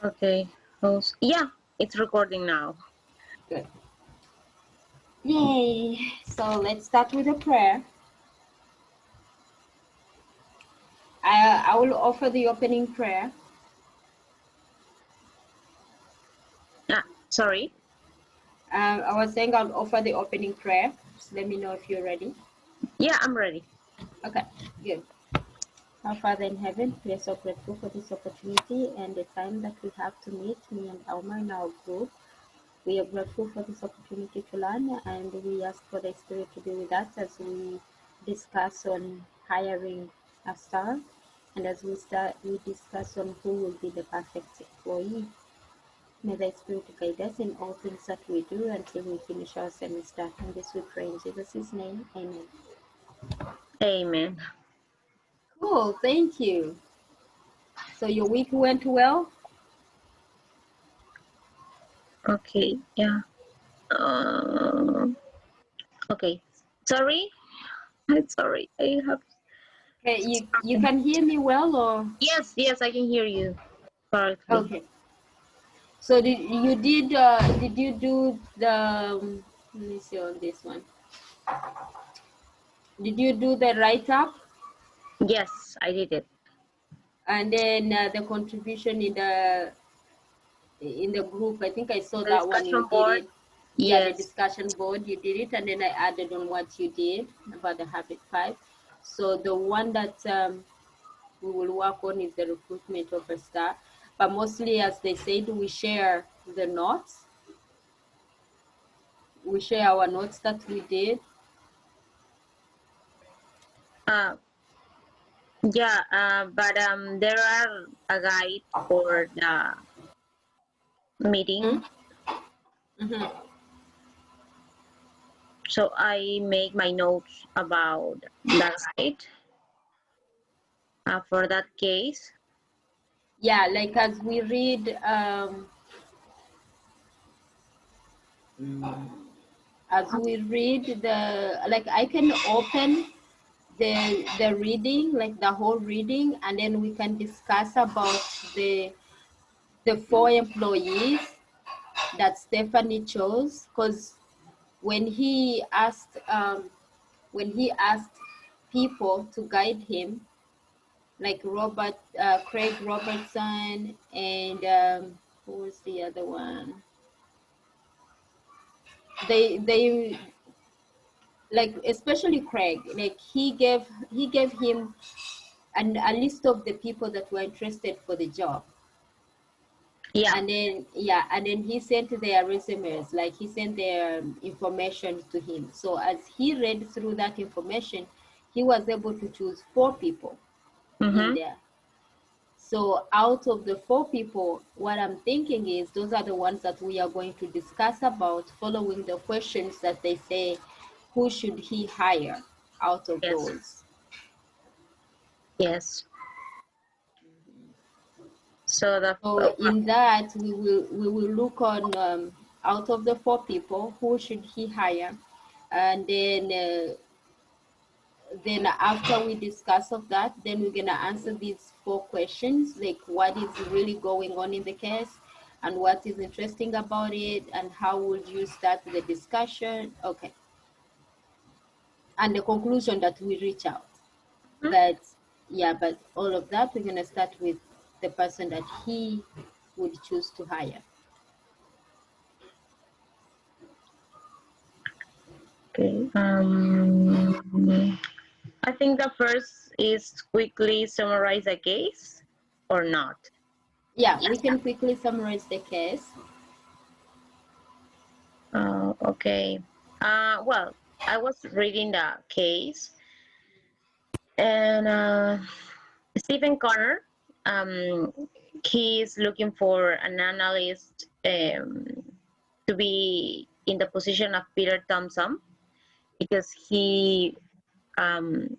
Okay. Host. Yeah, it's recording now. Good. Yay! So let's start with a prayer. I will offer the opening prayer. Sorry. I was saying I'll offer the opening prayer. Just let me know if you're ready. Yeah, I'm ready. Okay, good. Our Father in heaven, we are so grateful for this opportunity and the time that we have to meet, me and Alma in our group. We are grateful for this opportunity to learn, and we ask for the Spirit to be with us as we discuss on hiring a staff, and as we discuss on who will be the perfect employee. May the Spirit guide us in all things that we do until we finish our semester. And this we pray in Jesus' name. Amen. Amen. Cool, thank you. So your week went well? Okay. Yeah. Okay. Sorry. I'm sorry. I have. Okay, you can hear me well, or? Yes, I can hear you correctly. Okay. So did you do the let me see on this one. Did you do the write up Yes, I did it. and then the contribution in the group? I think I saw The that one. You discussion did board. it. Yeah, the Yes. discussion board, you did it, and then I added on what you did about the habit 5. So the one that we will work on is the recruitment of a staff. But mostly, as they said, we share the notes. We share our notes that we did. Yeah. But there are a guide for the meeting. Mm-hmm. So I make my notes about the guide for that case. Yeah, like as we read the, like I can open the reading, like the whole reading, and then we can discuss about the 4 employees that Stephanie chose, because when he asked people to guide him, like Craig Robertson, and who was the other one? They like, especially Craig, like he gave him a list of the people that were interested for the job. Yeah. And then he sent their resumes, like he sent their information to him. So as he read through that information, he was able to choose 4 people in Mm-hmm. there. So out of the 4 people, what I'm thinking is those are the ones that we are going to discuss about, following the questions that they say, who should he hire out of Yes. those? Yes. So So in that, we will look on, out of the 4 people, who should he hire, and then after we discuss of that, then we're gonna answer these 4 questions, like what is really going on in the case, and what is interesting about it, and how would you start the discussion? Okay, and the conclusion that we reach out. But yeah, but all of that, we're gonna start with the person that he would choose to hire. okay. I think the first is quickly summarize a case or not. Yeah, we can quickly summarize the case. Okay. Well, I was reading the case, and Stephen Connor, he is looking for an analyst to be in the position of Peter Thompson because he um,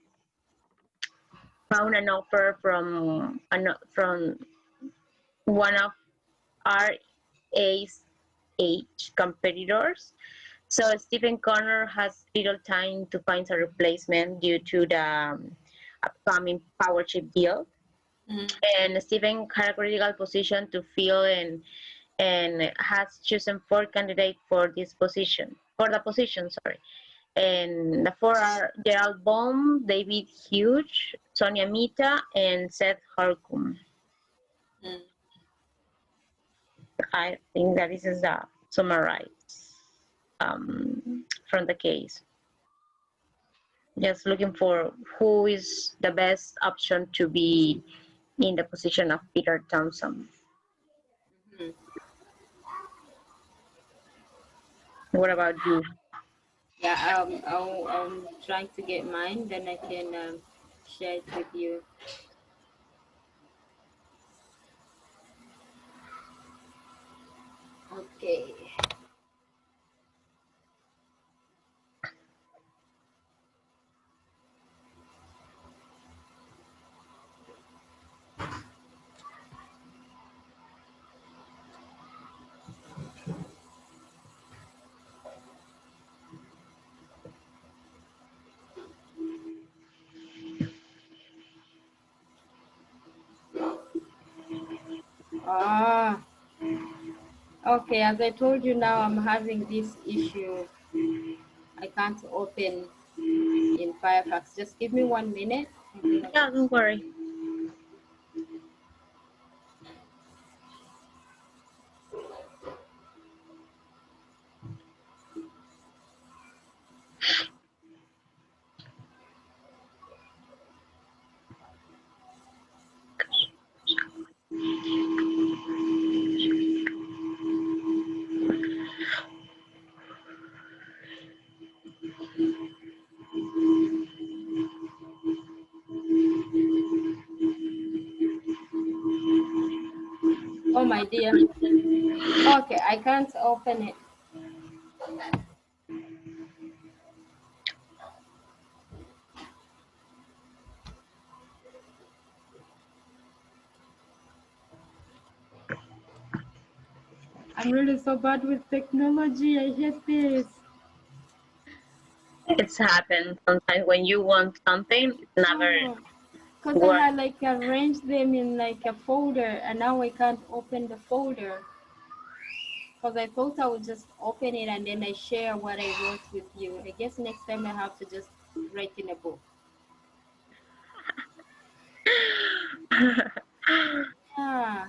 found an offer from one of RA's competitors. So Stephen Connor has little time to find a replacement due to the upcoming power chip deal. And Stephen had a critical position to fill and has chosen four candidates for this position, for the position, sorry. And the four are Gerald Baum, David Hughes, Sonia Mita, and Seth Holcomb. I think that this is the summarize from the case. Just looking for who is the best option to be in the position of Peter Thompson. What about you? Yeah, I'm trying to get mine, then I can share it with you. Okay. Ah, okay. As I told you, now I'm having this issue. I can't open in Firefox. Just give me 1 minute. Yeah, don't worry. Oh, my dear. Okay, I can't open it. I'm really so bad with technology. I hate this. It's happened sometimes when you want something, it never Because I works. had like arranged them in like a folder, and now I can't open the folder. Because I thought I would just open it and then I share what I wrote with you. I guess next time I have to just write in a book. Yeah.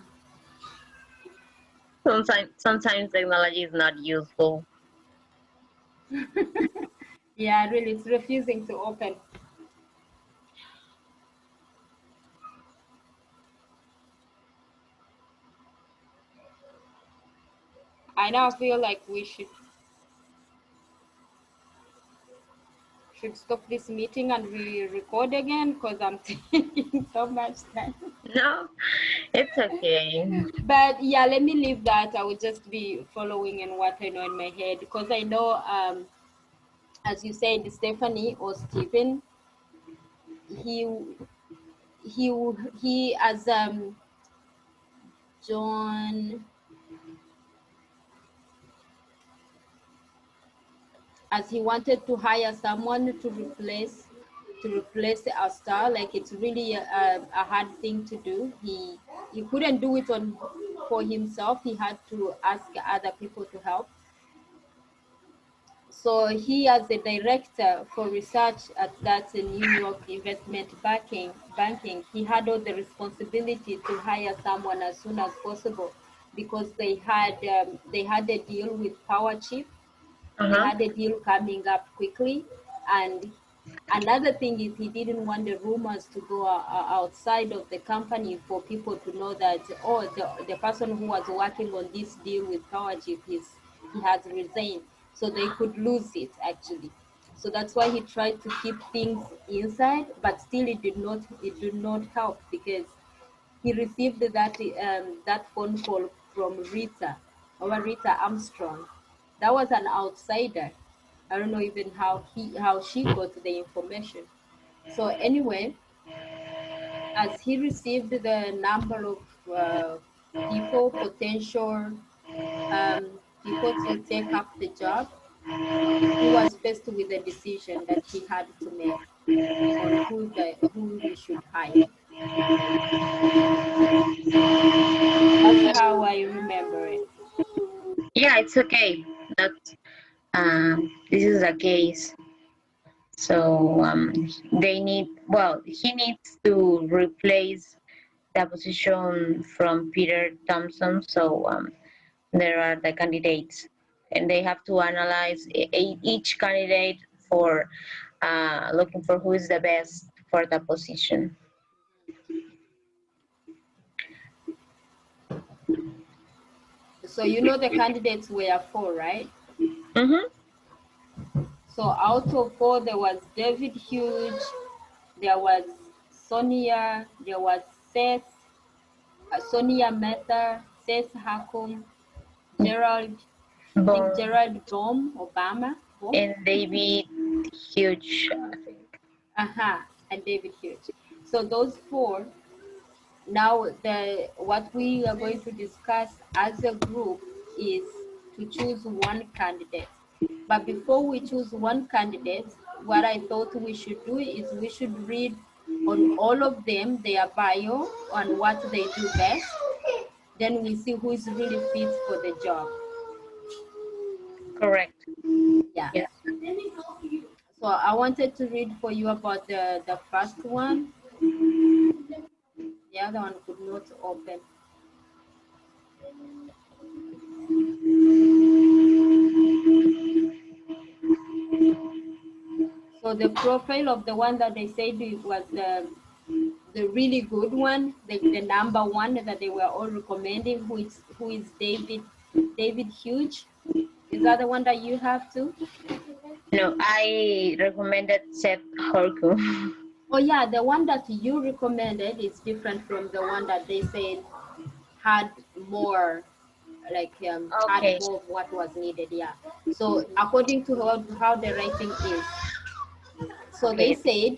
Sometimes technology is not useful. Yeah, really, it's refusing to open. I now feel like we should stop this meeting and re-record again because I'm taking so much time. No, it's okay. But yeah, let me leave that. I will just be following in what I know in my head because I know, as you said, Stephanie or Stephen, he he he as John, as he wanted to hire someone to replace a star. Like it's really a hard thing to do. He couldn't do it on for himself. He had to ask other people to help. So he, as the director for research at that New York investment banking, he had all the responsibility to hire someone as soon as possible because they had a deal with Power Chip. They Uh-huh. had a deal coming up quickly, and another thing is he didn't want the rumors to go outside of the company for people to know that, oh, the person who was working on this deal with PowerChip, he has resigned, so they could lose it actually. So that's why he tried to keep things inside, but still it did not help because he received that phone call from Rita Armstrong. That was an outsider. I don't know even how she got the information. So anyway, as he received the number of potential people to take up the job, he was faced with a decision that he had to make on who he should hire. That's how I remember it. Yeah, it's okay. That's this is the case. So they need. Well, he needs to replace the position from Peter Thompson. So there are the candidates, and they have to analyze each candidate for looking for who is the best for the position. So you know the candidates were 4, right? Mm-hmm. So out of 4, there was David Hughes, there was Sonia, there was Seth, Sonia Mehta, Seth Hakum, Gerald, I think Bon Gerald Obama, and David Huge, I think. and David Hughes. So those 4. Now, what we are going to discuss as a group is to choose one candidate. But before we choose one candidate, what I thought we should do is we should read on all of them their bio on what they do best. Then we see who is really fit for the job. Correct. Yeah. Yes. So I wanted to read for you about the first one. The other one could not open. So the profile of the one that they said it was the really good one, the number one that they were all recommending, who is David Hughes. Is that the one that you have too? No, I recommended Seth Horkum. Oh yeah, the one that you recommended is different from the one that they said had more, like had Okay. more of what was needed. Yeah. So according to how the writing is, so they Okay. said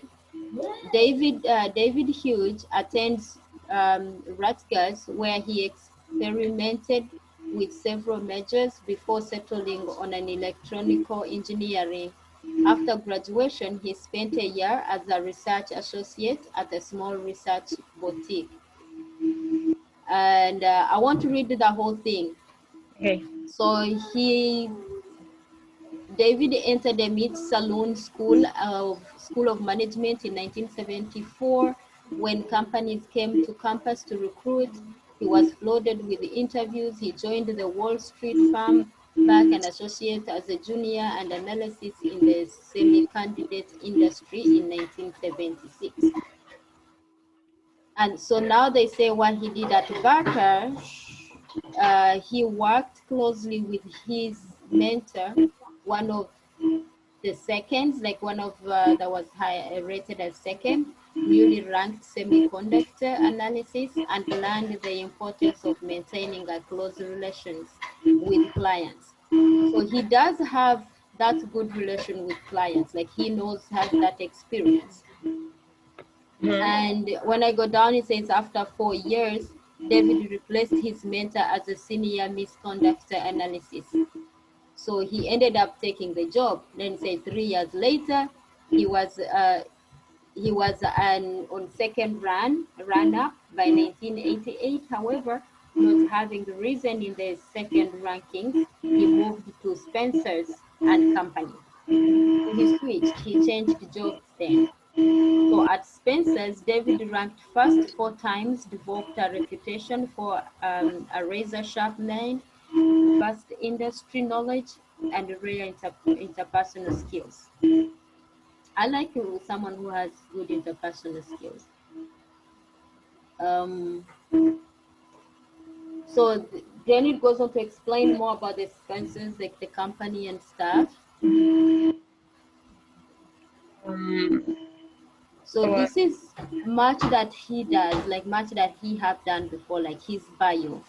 David Hughes attends Rutgers, where he experimented with several majors before settling on an electronical engineering. After graduation, he spent a year as a research associate at a small research boutique. And I want to read the whole thing. Okay. So David entered the Mead Saloon School of Management in 1974. When companies came to campus to recruit, he was flooded with interviews. He joined the Wall Street firm Back and Associates as a junior and analysis in the semi-candidate industry in 1976. And so now they say what he did at Barker, he worked closely with his mentor, one of the seconds, like one of that was high, rated as second, newly ranked semiconductor analysis, and learned the importance of maintaining a close relations with clients. So he does have that good relation with clients, like he has that experience. Mhm. And when I go down, it says after 4 years, David replaced his mentor as a senior misconductor analysis. So he ended up taking the job. Then say 3 years later, he was on second run up by 1988. However, not having risen in the second rankings, he moved to Spencer's and Company. So he switched. He changed jobs then. So at Spencer's, David ranked first 4 times, developed a reputation for a razor-sharp mind, vast industry knowledge, and rare interpersonal skills. I like someone who has good interpersonal skills. Um, so then it goes on to explain more about the Spencer's, like the company and stuff. Um, So well, this is much that he does, like much that he have done before, like his bio.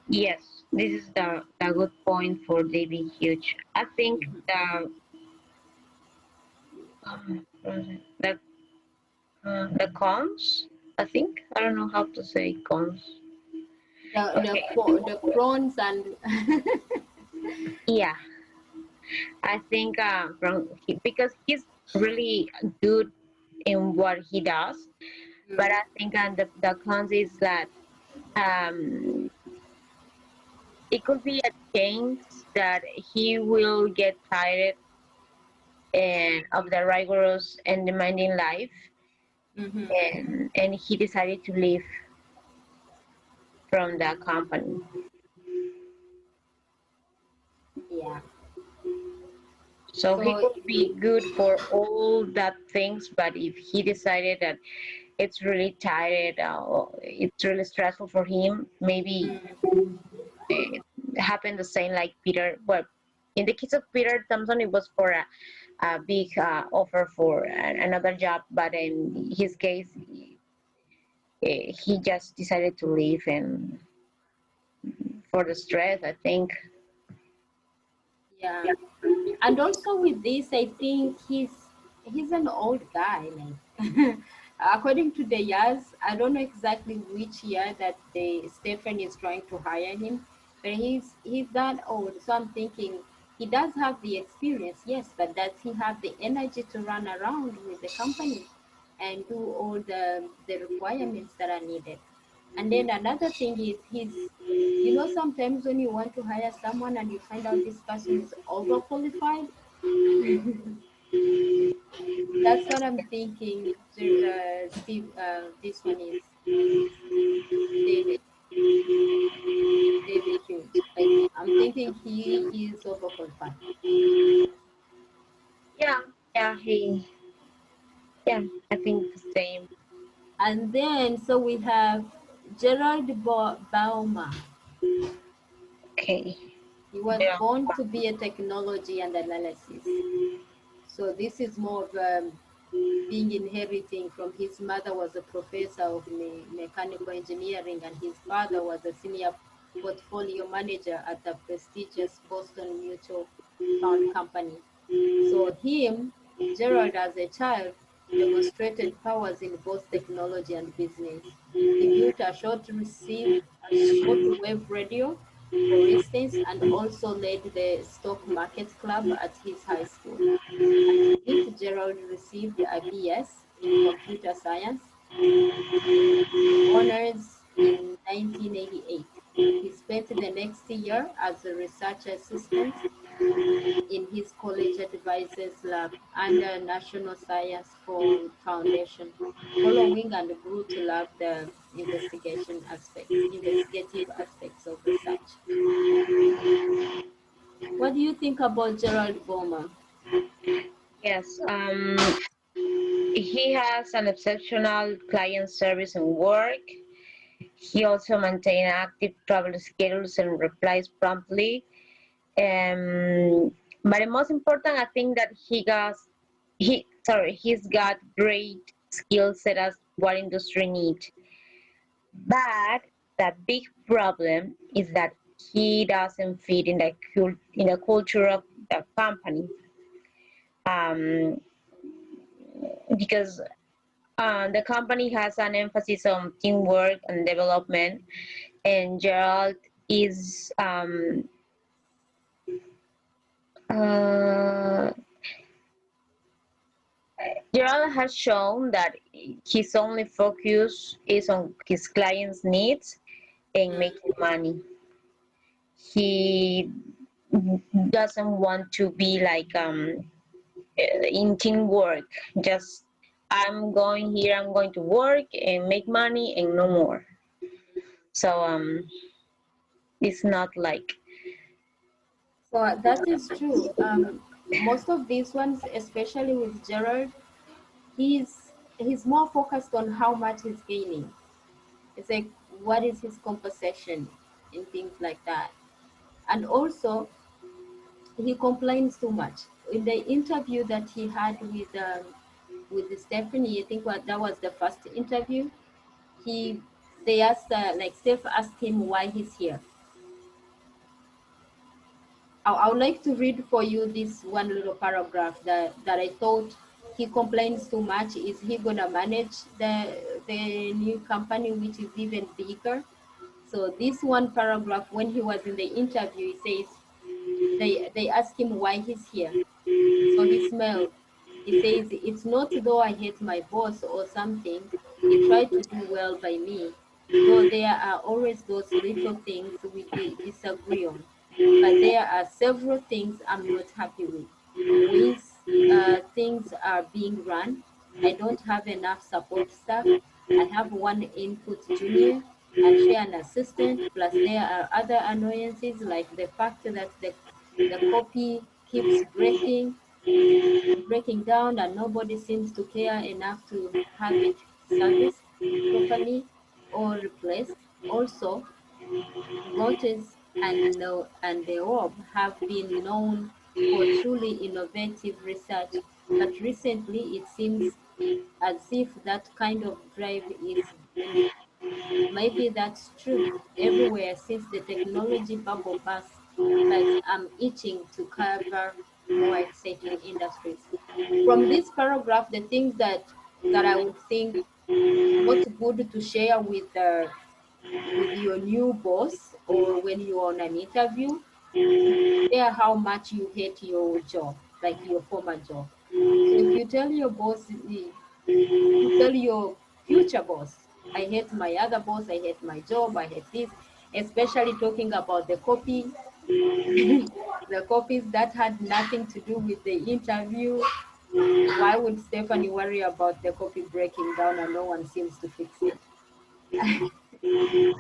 yes, this is the good point for David Huge. I think the the cons. I think I don't know how to say cons. Okay. The prawns and Yeah, I think because he's really good in what he does. But I think the cons is that um, it could be a change that he will get tired of the rigorous and demanding life, Mm-hmm. and he decided to leave from the company. Yeah. So he So could be good for all that things, but if he decided that it's really tired, it's really stressful for him, maybe it happened the same like Peter. Well, in the case of Peter Thompson, it was for a big offer for another job, but in his case, he just decided to leave and for the stress, I think. yeah. And also with this, I think he's an old guy. Like according to the years, I don't know exactly which year that the Stephen is trying to hire him, but he's that old. So I'm thinking he does have the experience, yes, but does he have the energy to run around with the company and do all the requirements that are needed? And then another thing is sometimes when you want to hire someone and you find out this person is overqualified, that's what I'm thinking. Steve, this one is David, David Hughes. Like I'm thinking he is overqualified. Yeah, yeah, yeah, I think the same. And then so we have Gerald Baumer. Okay. He was Yeah. born to be a technology and analysis. So this is more of being inheriting from his mother was a professor of mechanical engineering and his father was a senior portfolio manager at the prestigious Boston Mutual Fund Company. So him, Gerald as a child, demonstrated powers in both technology and business. He built a shortwave radio, for instance, and also led the stock market club at his high school. At Fitzgerald received a BS in computer science honors in 1988. He spent the next year as a research assistant in his college advisor's lab under National Science Foundation, following and grew to love the investigative aspects of research. What do you think about Gerald Bowman? Yes. He has an exceptional client service and work. He also maintains active travel schedules and replies promptly. But the most important, I think that he's got great skill set as what industry needs. But the big problem is that he doesn't fit in the culture of the company. Um, because the company has an emphasis on teamwork and development, and uh, Gerald has shown that his only focus is on his clients' needs and Mm. making money. He doesn't want to be like in teamwork. Just I'm going here, I'm going to work and make money and no more. So it's not like So that is true. Most of these ones, especially with Gerald, he's more focused on how much he's gaining. It's like what is his compensation and things like that. And also, he complains too much. In the interview that he had with Stephanie, I think that was the first interview. He they asked like Steph asked him why he's here. I would like to read for you this one little paragraph that I thought he complains too much. Is he gonna manage the new company which is even bigger? So this one paragraph, when he was in the interview, he says they ask him why he's here. So he smiled. He says, it's not though I hate my boss or something, he tried to do well by me, though there are always those little things we disagree on. But there are several things I'm not happy with. Ways things are being run. I don't have enough support staff. I have one input junior and share an assistant, plus there are other annoyances like the fact that the copy keeps breaking down and nobody seems to care enough to have it serviced properly or replaced. Also, Reuters and the Orb have been known for truly innovative research, but recently it seems as if that kind of drive is dwindling. Maybe that's true everywhere since the technology bubble burst, but I'm itching to cover more exciting industries. From this paragraph, the things that I would think not good to share with your new boss or when you're on an interview, share how much you hate your job, like your former job. So if you tell your boss, you tell your future boss, I hate my other boss, I hate my job, I hate this, especially talking about the copy, the copies that had nothing to do with the interview. Why would Stephanie worry about the copy breaking down and no one seems to fix it?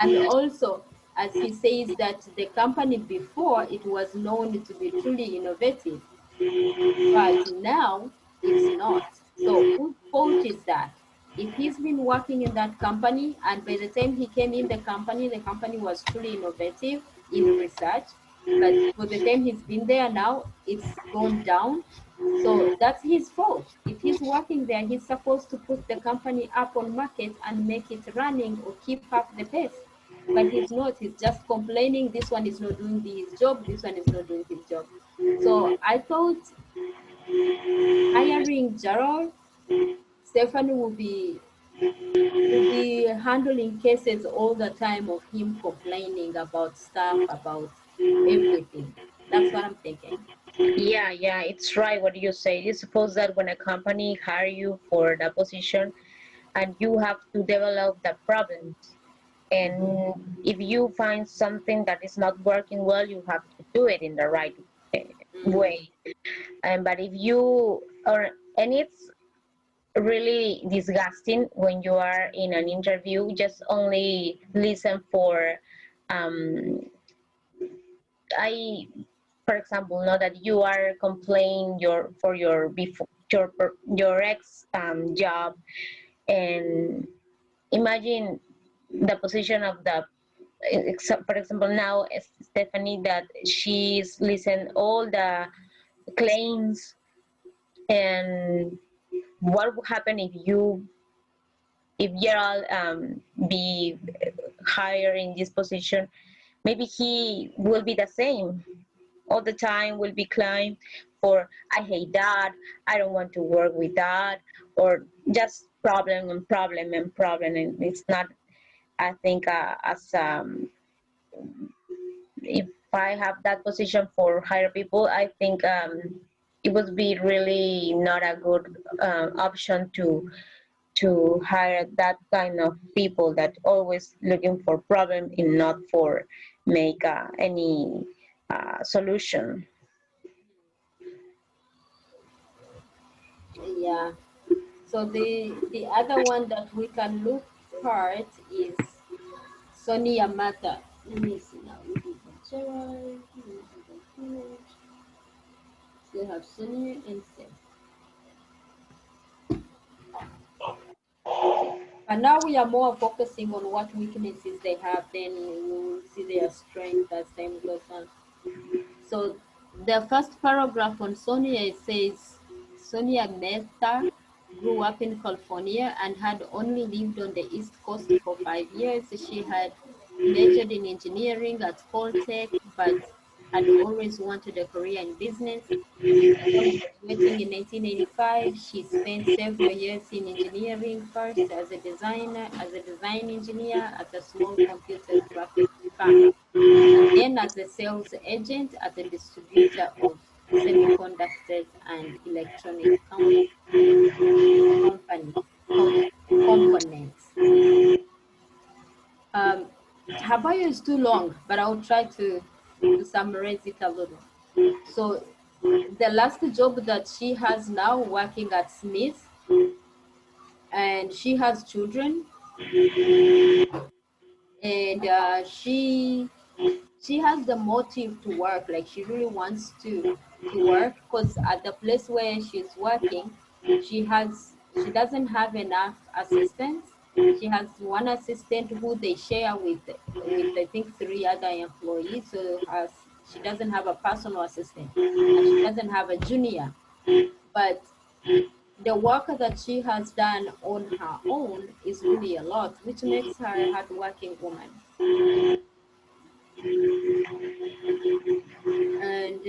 And also, as he says that the company before it was known to be truly innovative, but now it's not. So whose fault is that? If he's been working in that company and by the time he came in the company was truly innovative in research, but for the time he's been there now, it's gone down. So that's his fault. If he's working there, he's supposed to put the company up on market and make it running or keep up the pace. But he's not. He's just complaining. This one is not doing his job. This one is not doing his job. So I thought hiring Gerald, Stephanie will be handling cases all the time of him complaining about stuff, about everything. That's what I'm thinking. Yeah, it's right what you say. You suppose that when a company hire you for the position and you have to develop the problems, and if you find something that is not working well, you have to do it in the right Mm-hmm. way. But if you or and it's really disgusting when you are in an interview, just only listen for um, I for example, know that you are complaining your before your ex job, and imagine the position of the for example now Stephanie, that she's listen all the claims, and what would happen if Gerald be higher in this position? Maybe he will be the same all the time, will be claimed for I hate that, I don't want to work with that, or just problem and problem and problem, and it's not. I think as if I have that position for higher people, I think it would be really not a good option to hire that kind of people that always looking for problem and not for make any solution. Yeah. So the other one that we can look at is Sonia Mata. Let me see now. We do have Gerald. Still have Sonia and Steph. And now we are more focusing on what weaknesses they have, then we will see their strength as time goes on. So the first paragraph on Sonia, it says Sonia Mehta grew up in California and had only lived on the East Coast for 5 years. She had majored in engineering at Caltech, but had always wanted a career in business. Upon graduating in 1985, she spent several years in engineering, first as a design engineer at a small computer graphic firm, and then as a sales agent at a distributor of semiconductors and electronic company components. Her bio is too long, but I'll try to summarize it a little. So the last job that she has now, working at Smith, and she has children, and she has the motive to work. Like, she really wants to work, because at the place where she's working, she doesn't have enough assistants. She has one assistant who they share with I think 3 other employees. So she doesn't have a personal assistant, and she doesn't have a junior. But the work that she has done on her own is really a lot, which makes her a hardworking woman. And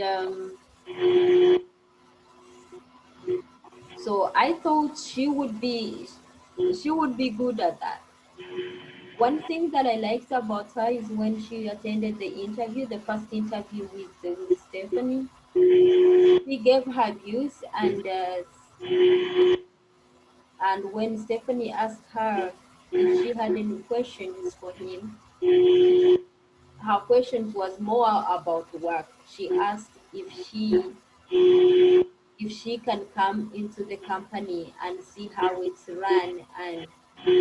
so I thought she would be good at that. One thing that I liked about her is when she attended the interview, the first interview with Stephanie. She gave her views, and when Stephanie asked her if she had any questions for him, her questions was more about work. She asked if she can come into the company and see how it's run and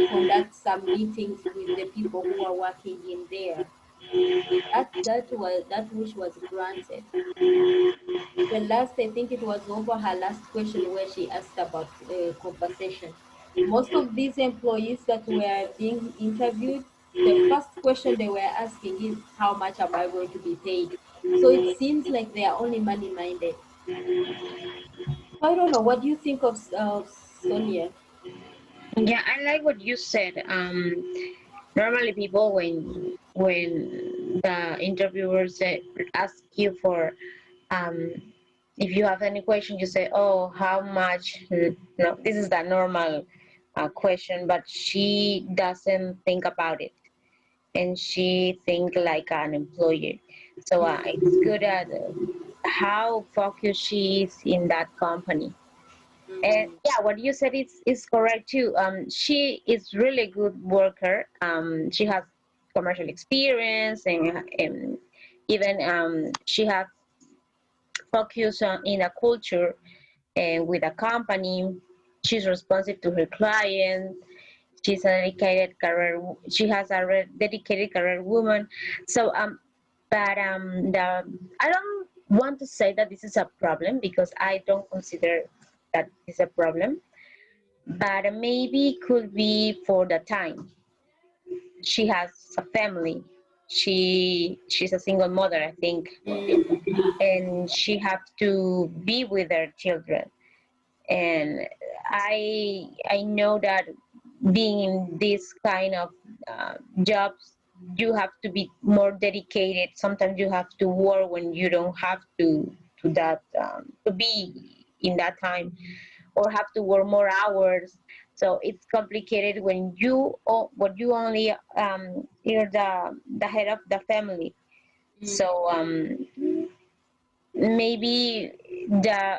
conduct some meetings with the people who are working in there. That wish was granted. The last, I think it was over her last question, where she asked about compensation. Most of these employees that were being interviewed, the first question they were asking is, how much am I going to be paid? So it seems like they are only money minded. So I don't know. What do you think of Sonia? Yeah, I like what you said. Normally, people when the interviewers ask you for um, if you have any question, you say, "Oh, how much?" No, this is the normal question, but she doesn't think about it, and she think like an employer. So it's good at how focused she is in that company. And Mm-hmm. yeah, what you said is correct too. She is really good worker. She has commercial experience, and even she has focus on in a culture and with a company. She's responsive to her client. She's a dedicated career. She has a dedicated career woman. So but I don't want to say that this is a problem, because I don't consider that is a problem. But maybe could be for the time. She has a family. She's a single mother, I think, and she has to be with her children. And I know that being in this kind of jobs, you have to be more dedicated. Sometimes you have to work when you don't have to that to be in that time, or have to work more hours. So it's complicated when you only you're the head of the family. So maybe the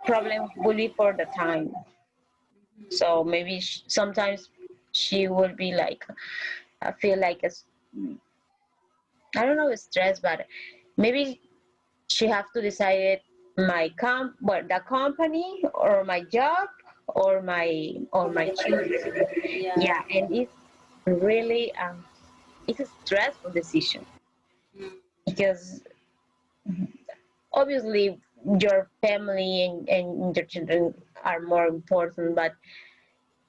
problem will be for the time. So maybe sometimes she will be like, I feel like I don't know, stress, but maybe she have to decide the company, or my job, or Or my the children. children. Yeah. Yeah, and really it's a stressful decision, Mm. because obviously your family and your children are more important, but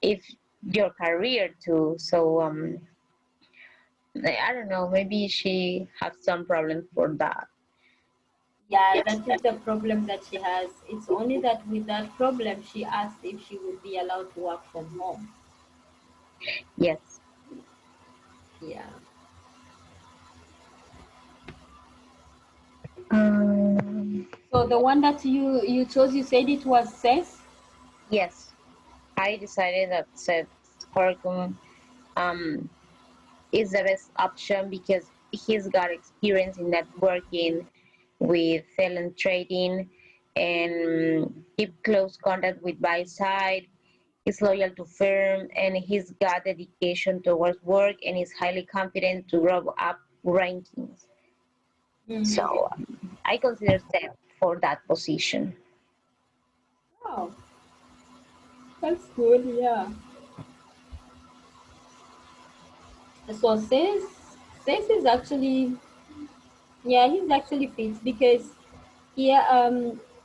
if your career too. So I don't know, maybe she has some problem for that. Yeah, that is the problem that she has. It's only that with that problem, she asked if she would be allowed to work from home. Yes. Yeah. um, So the one that you chose, you said it was Seth. yes, I decided that said Horicum um is the best option, because he's got experience in networking, with sell and trading, and keep close contact with buy side. He's loyal to firm, and he's got dedication towards work, and is highly confident to grow up rankings. So I consider Seth for that position. Oh, that's good. Yeah. So says is actually, yeah, he's actually fit because yeah,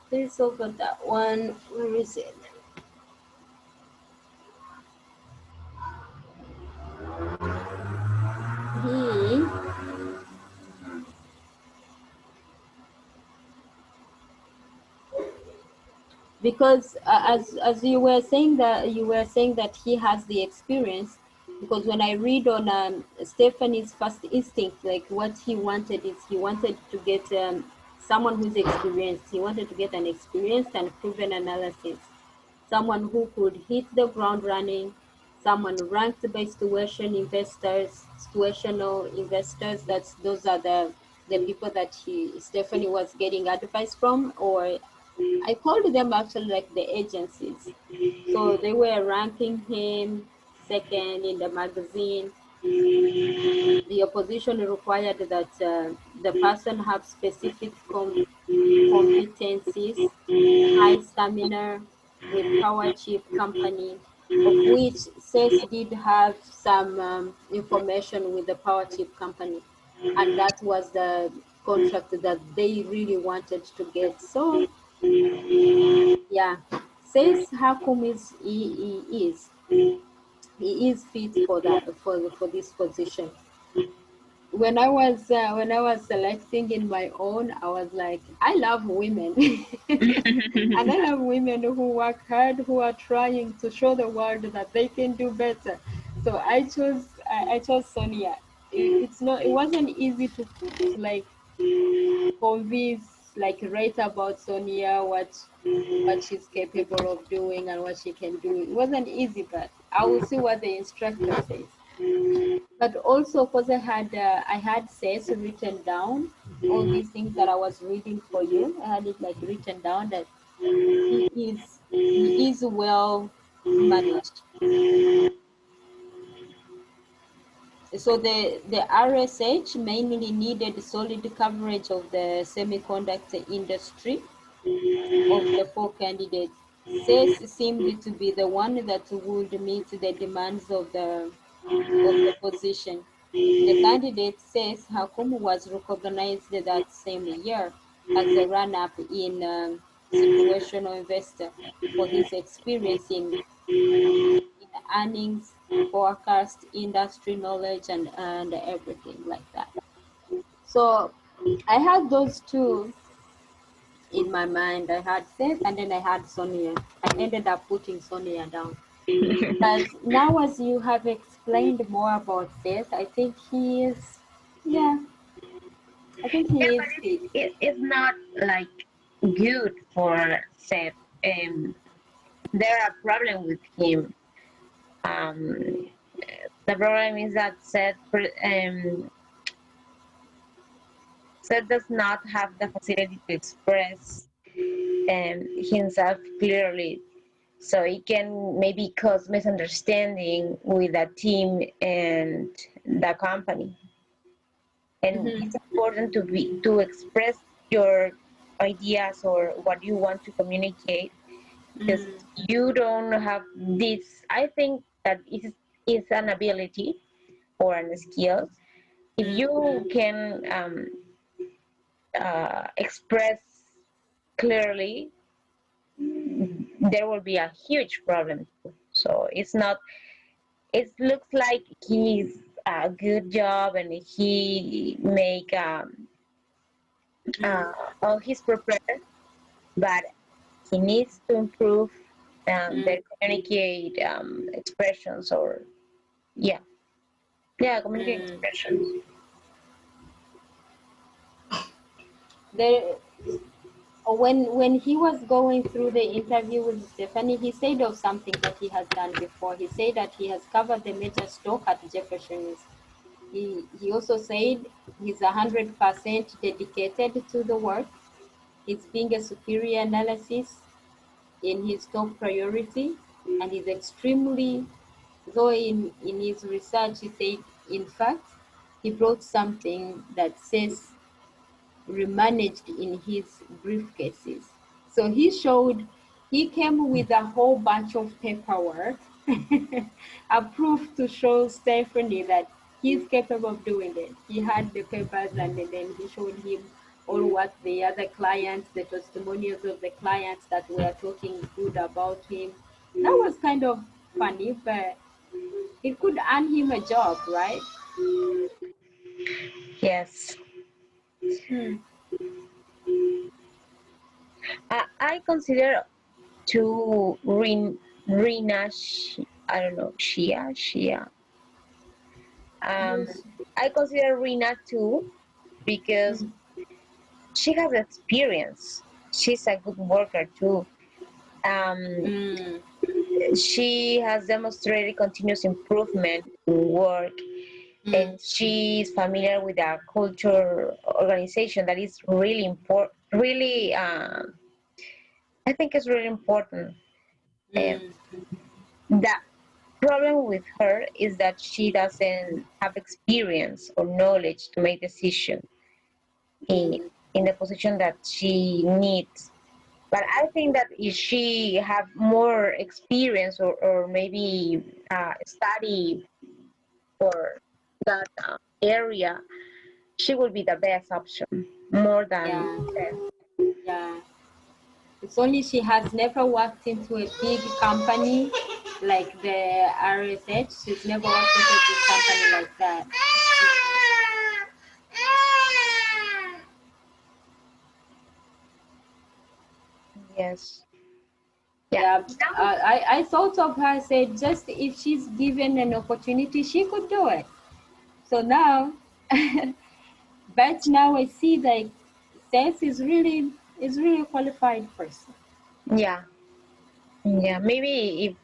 there's over that one. Where is it? He because as you were saying that he has the experience, because when I read on Stephanie's first instinct, like what he wanted is he wanted to get someone who's experienced. He wanted to get an experienced and proven analysis, someone who could hit the ground running, someone ranked by situational investors. That's those are the people that Stephanie was getting advice from, or I called them actually like the agencies. So they were ranking him second in the magazine. The opposition required that the person have specific competencies, high stamina with power chip company, of which SES did have some information with the power chip company. And that was the contract that they really wanted to get. So yeah, says Hakum he is fit for that for this position. When I was selecting in my own, I was like, I love women, and I love women who work hard, who are trying to show the world that they can do better. So I chose Sonia. It wasn't easy to like convince, like write about Sonia, what she's capable of doing and what she can do. It wasn't easy, but I will see what the instructor says. But also, because I had says written down all these things that I was reading for you. I had it like written down that he is well managed. So the RSH mainly needed solid coverage of the semiconductor industry. Of the four candidates, says seemed to be the one that would meet the demands of the position. The candidate says Hakum was recognized that same year as a run-up in situational investor for his experience in earnings, forecast, industry knowledge, and everything like that. So I had those two in my mind. I had Seth and then I had Sonia. I ended up putting Sonia down. But now, as you have explained more about Seth, I think he is, yeah, I think Yeah, he but is fit. it's not like good for Seth. There are problems with him. Um, the problem is that Seth does not have the facility to express himself clearly. So it can maybe cause misunderstanding with the team and the company. And Mm-hmm. it's important to express your ideas or what you want to communicate, because Mm-hmm. you don't have this. I think that it is an ability or a skill. If you can express clearly, there will be a huge problem. So it's not. It looks like he's a good job and he make Mm-hmm. all he's prepared, but he needs to improve Mm-hmm. their communicate expressions, or yeah, yeah, communicate Mm-hmm. expressions. There, when he was going through the interview with Stephanie, he said of something that he has done before. He said that he has covered the major stock at Jefferson's. He also said he's 100% dedicated to the work. He's being a superior analysis in his top priority, and he's extremely, though in his research he said, in fact, he brought something that says remanaged in his briefcases. So he came with a whole bunch of paperwork, a proof to show Stephanie that he's capable of doing it. He had the papers and then he showed him all what the other clients, the testimonials of the clients that were talking good about him. That was kind of funny, but it could earn him a job, right? Yes. Hmm. I consider to Rina, I don't know, Shia. Um, Who's, I consider Rina too because hmm. she has experience. She's a good worker too. Um, Hmm. she has demonstrated continuous improvement in work, Hmm. and she is familiar with a culture organization that is really important. Really, I think it's really important. Um, Hmm. the problem with her is that she doesn't have experience or knowledge to make decisions in Hmm. in the position that she needs. But I think that if she have more experience or maybe study for that area, she will be the best option more than Yeah, yeah. It's only she has never worked into a big company like the RSH. She's never worked into a big company like that. yes. Yeah. Yeah, Now, I thought of her, said just if she's given an opportunity, she could do it. So now, but now I see that Seth is really a qualified person. yeah, yeah. Maybe if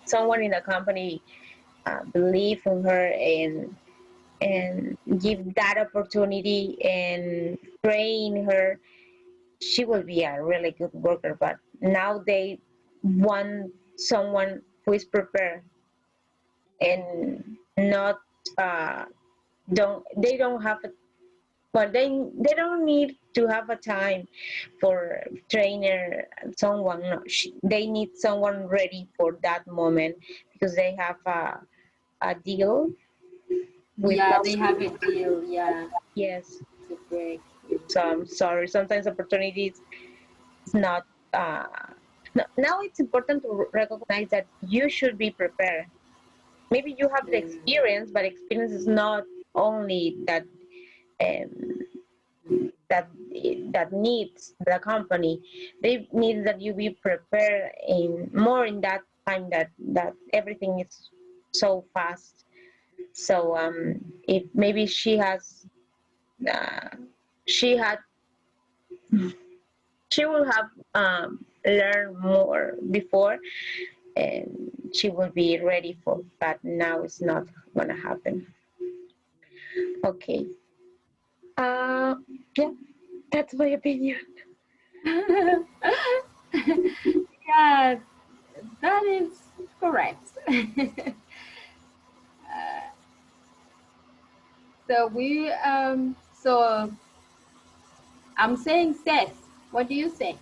someone in the company believe in her and give that opportunity and train her, she will be a really good worker. But now they want someone who is prepared and not don't have a, but they don't need to have a time for trainer someone. No, they need someone ready for that moment because they have a deal with Yeah, they some. have a deal. Yeah, Yes, to break. so I'm sorry, sometimes opportunities is not now it's important to recognize that you should be prepared. Maybe you have the Mm, experience, but experience is not only that um, that that needs the company. They need that you be prepared in more in that time that everything is so fast. So if maybe uh, she had she will have learned more before, and she will be ready for. But now it's not gonna happen. Okay. Uh, yeah, that's my opinion. yeah, that is correct. So I'm saying Seth. What do you say?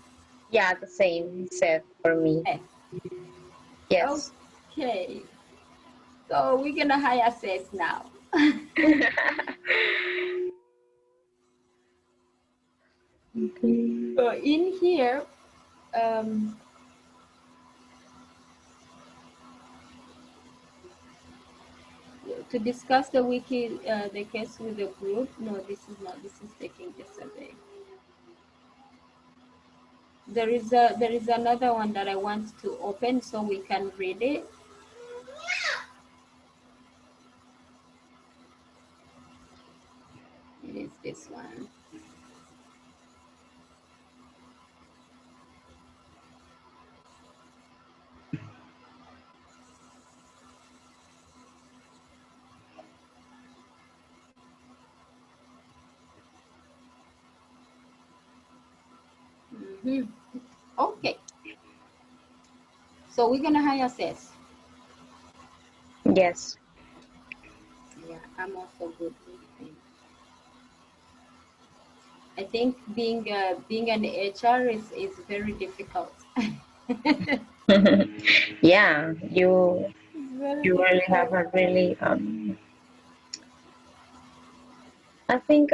Yeah, the same said for me. Seth. Yes. Okay. So we're gonna hire Seth now. Okay. So in here, um, to discuss the case with the group. No, this is not. This is taking the survey. There is another one that I want to open so we can read it. It is this one. Okay. So we're gonna hire Seth. Yes. Yeah, I'm also good with him. I think being an HR is very difficult. Yeah, you It's very you really have difficult. a really I think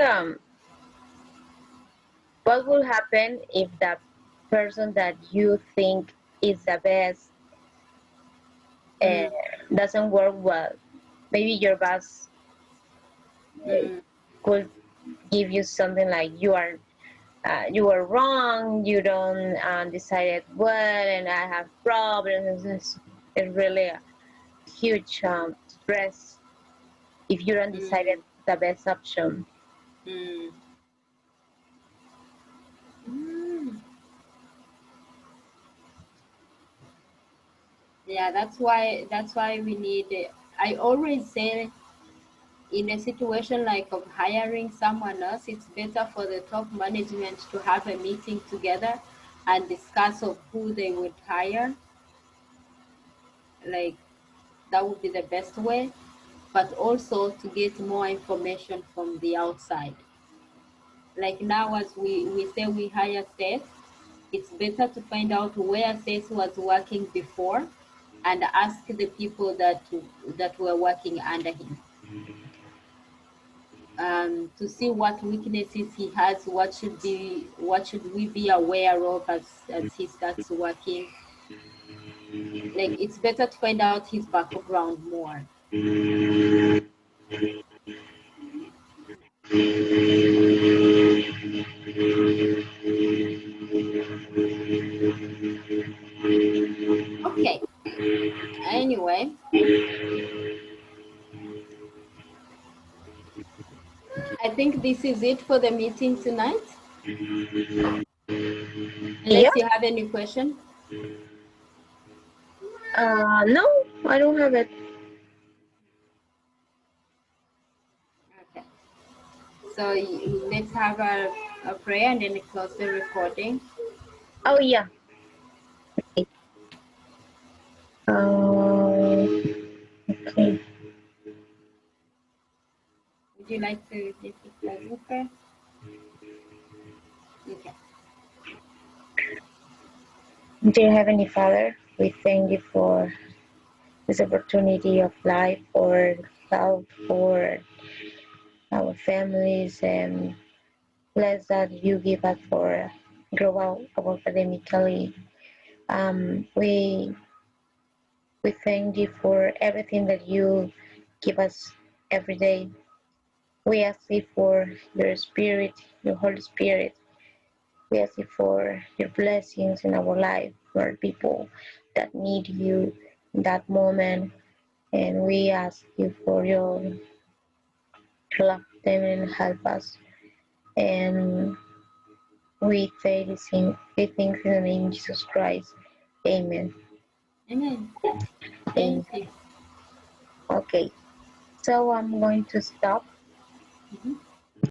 what will happen if the person that you think is the best uh, Mm, doesn't work well? Maybe your boss mm, could give you something like you are wrong, you don't decide well, and I have problems. It's really a huge stress if you don't decide mm, the best option. mm, mm. Yeah, that's why we need. I always say, in a situation like of hiring someone else, it's better for the top management to have a meeting together and discuss of who they would hire. Like that would be the best way, but also to get more information from the outside. Like now, as we say we hire Seth, it's better to find out where Seth was working before and ask the people that were working under him, to see what weaknesses he has, what should we be aware of as he starts working. Like it's better to find out his background more. Okay. Anyway, I think this is it for the meeting tonight. Yeah. Unless you have any question. No, I don't have it. Okay. So let's have a prayer and then close the recording. Oh yeah. Okay. Would you like to give the closing prayer? Okay. Dear Heavenly Father, we thank you for this opportunity of life, for health, for our families, and bless that you give us for grow our academically. We thank you for everything that you give us every day. We ask you for your spirit, your Holy Spirit. We ask you for your blessings in our life, for people that need you in that moment. And we ask you for your love them and help us. And we say this we think in the name of Jesus Christ. Amen. Amen. Amen. Thank you. Okay. So I'm going to stop. Mhm.